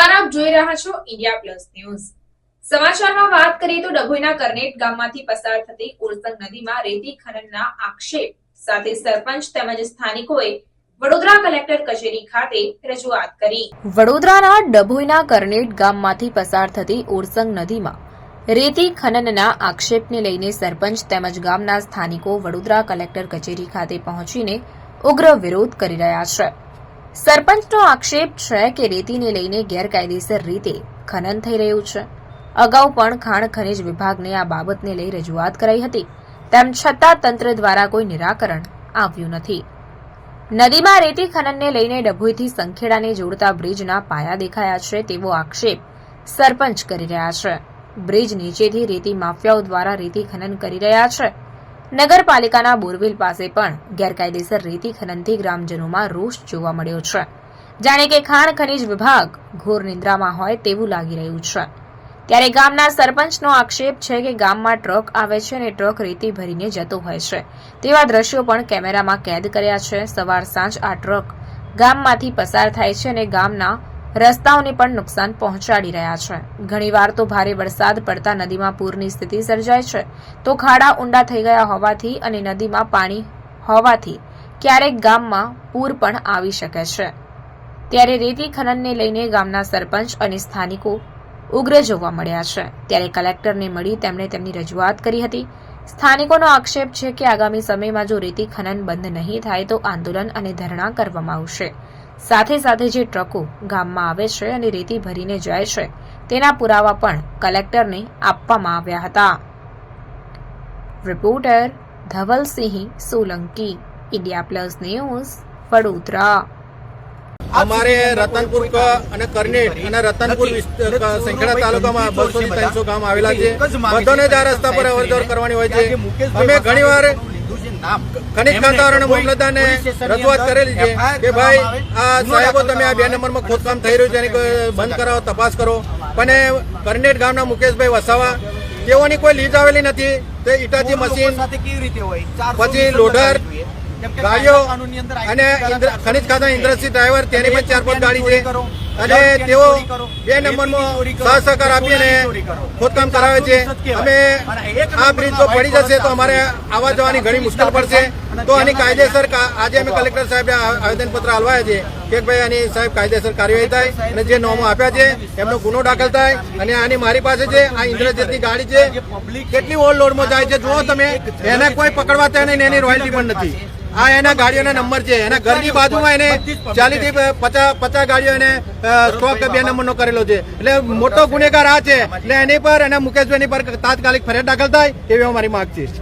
નમસ્કાર, આપ જોઈ રહ્યા છો ઇન્ડિયા પ્લસ ન્યૂઝ। સમાચારમાં વાત કરીએ તો ડભોઈના કરનેટ ગામમાંથી પસાર થતી ઓરસંગ નદીમાં રેતી ખનનના આક્ષેપ સાથે સરપંચ તેમજ સ્થાનિકોએ વડોદરા કલેક્ટર કચેરી ખાતે રજૂઆત કરી। વડોદરાના ડભોઈના કરનેટ ગામમાંથી પસાર થતી ઓરસંગ નદીમાં રેતી ખનનના આક્ષેપને લઈને સરપંચ તેમજ ગામના સ્થાનિકો વડોદરા કલેક્ટર કચેરી ખાતે પહોંચીને ઉગ્ર વિરોધ કરી રહ્યા છે। સરપંચનો આક્ષેપ છે કે રેતીને લઈને ગેરકાયદેસર રીતે ખનન થઈ રહ્યું છે। અગાઉ પણ ખાણ ખનીજ વિભાગને આ બાબતને લઈ રજૂઆત કરાઈ હતી, તેમ છતાં તંત્ર દ્વારા કોઈ નિરાકરણ આવ્યું નથી। નદીમાં રેતી ખનનને લઈને ડભોઈથી સંખેડાને જોડતા બ્રિજના પાયા દેખાયા છે તેવો આક્ષેપ સરપંચ કરી રહ્યા છે। બ્રિજ નીચેથી રેતી માફિયાઓ દ્વારા રેતી ખનન કરી રહ્યા છે। નગરપાલિકાના બોરવેલ પાસે પણ ગેરકાયદેસર રેતી ખનનથી ગ્રામજનોમાં રોષ જોવા મળ્યો છે। જાણે કે ખાણ ખનીજ વિભાગ ઘોર નિંદ્રામાં હોય તેવું લાગી રહ્યું છે। ત્યારે ગામના સરપંચનો આક્ષેપ છે કે ગામમાં ટ્રક આવે છે અને ટ્રક રેતી ભરીને જતો હોય છે તેવા દ્રશ્યો પણ કેમેરામાં કેદ કર્યા છે। સવાર સાંજ આ ટ્રક ગામમાંથી પસાર થાય છે અને ગામના રસ્તાઓને પણ નુકસાન પહોંચાડી રહ્યા છે। ઘણીવાર તો ભારે વરસાદ પડતા નદીમાં પૂરની સ્થિતિ સર્જાય છે તો ખાડા ઊંડા થઈ ગયા હોવાથી અને નદીમાં પાણી હોવાથી ક્યારેક ગામમાં પૂર પણ આવી શકે છે। ત્યારે રેતી ખનનને લઈને ગામના સરપંચ અને સ્થાનિકો ઉગ્ર જોવા મળ્યા છે। ત્યારે કલેક્ટરને મળી તેમણે તેમની રજૂઆત કરી હતી। સ્થાનિકોનો આક્ષેપ છે કે આગામી સમયમાં જો રેતી ખનન બંધ નહીં થાય તો આંદોલન અને ધરણા કરવામાં આવશે। સાથે સાથે જે ટ્રકો ગામમાં આવે છે અને રેતી ભરીને જાય છે તેના પુરાવા પણ કલેક્ટરને આપવામાં આવ્યા હતા। Reporter Dhavalsinh Solanki, India plus news, Vadodara. અમારે રતનપુર અને કરનેટ અને રતનપુર સંખેડા તાલુકામાં 200 થી 300 ગામ આવેલા છે। બધાને જ આ રસ્તા પર અવરજવર કરવાની હોય છે। અમે ઘણીવાર ખનીજ ખાતા અને મામલતદારને રજૂઆત કરેલી છે કે ભાઈ આ સાહેબો તમે આ 2 નંબરમાં ખોદકામ થઈ રહ્યું છે એને બંધ કરાવો, તપાસ કરો। પણ કરનેટ ગામના મુકેશભાઈ વસાવા તેઓની કોઈ લીઝ આવેલી નથી। તે ઇટાચી મશીન, પછી લોડર ગાડીઓ અને ખનીજ ખાતા ઇન્દ્રસિંહ ડ્રાઈવર તેની પણ 4-5 ગાડી છે અને તેઓ 2 નંબરમાં સહકાર આપીને ખોદકામ કરાવે છે। અમે આ બ્રિજ જો પડી જશે તો અમારે આવવા જવાની ઘણી મુશ્કેલ પડશે। તો આની કાયદેસર આજે અમે કલેક્ટર સાહેબને આવેદનપત્ર આલવાયા છે કે ભાઈ આની સાહેબ કાયદેસર કાર્યવાહી થાય અને જે નોમો આપ્યા છે એમનો ગુનો દાખલ થાય। અને આની મારી પાસે છે આ ઇન્દ્રજીતની ગાડી છે, કેટલી ઓવરલોડમાં જાય છે જુઓ તમે, એને કોઈ પકડવા ત્યાં નહીં, એની રોયલ્ટી પણ નથી। આ એના ગાડીઓના નંબર છે, એના ઘરની બાજુમાં એને 40 થી 50 ગાડીઓ એને સ્ટોક 2 નંબરનો કરેલો છે। એટલે મોટો ગુનેગાર આ છે। એટલે એની પર અને મુકેશભાઈની પર તાત્કાલિક ફરિયાદ દાખલ થાય એવી અમારી માંગ છે।